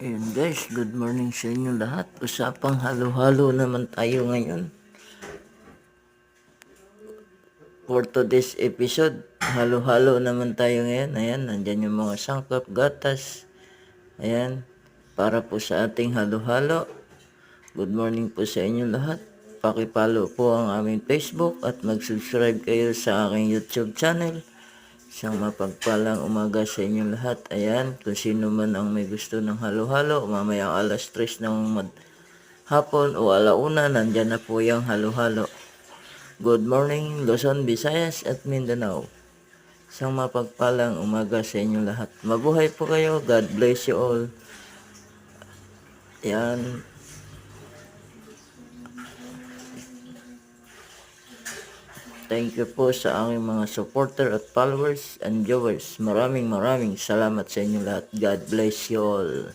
Ayun guys, good morning sa inyo lahat. Usapang halo-halo naman tayo ngayon. For today's episode, halo-halo naman tayo ngayon. Ayan, nandyan yung mga sangkap, gatas. Ayan, para po sa ating halo-halo. Good morning po sa inyo lahat. Pakipollow po ang aming Facebook at mag-subscribe kayo sa aking YouTube channel. Isang mapagpalang umaga sa inyong lahat. Ayan, kung sino man ang may gusto ng halo-halo, mamaya alas 3 ng hapon o alauna, nandyan na po yung halo-halo. Good morning, Luzon, Visayas at Mindanao. Isang mapagpalang umaga sa inyong lahat. Mabuhay po kayo. God bless you all. Ayan. Thank you po sa aking mga supporter at followers and viewers. Maraming salamat sa inyo lahat. God bless you all.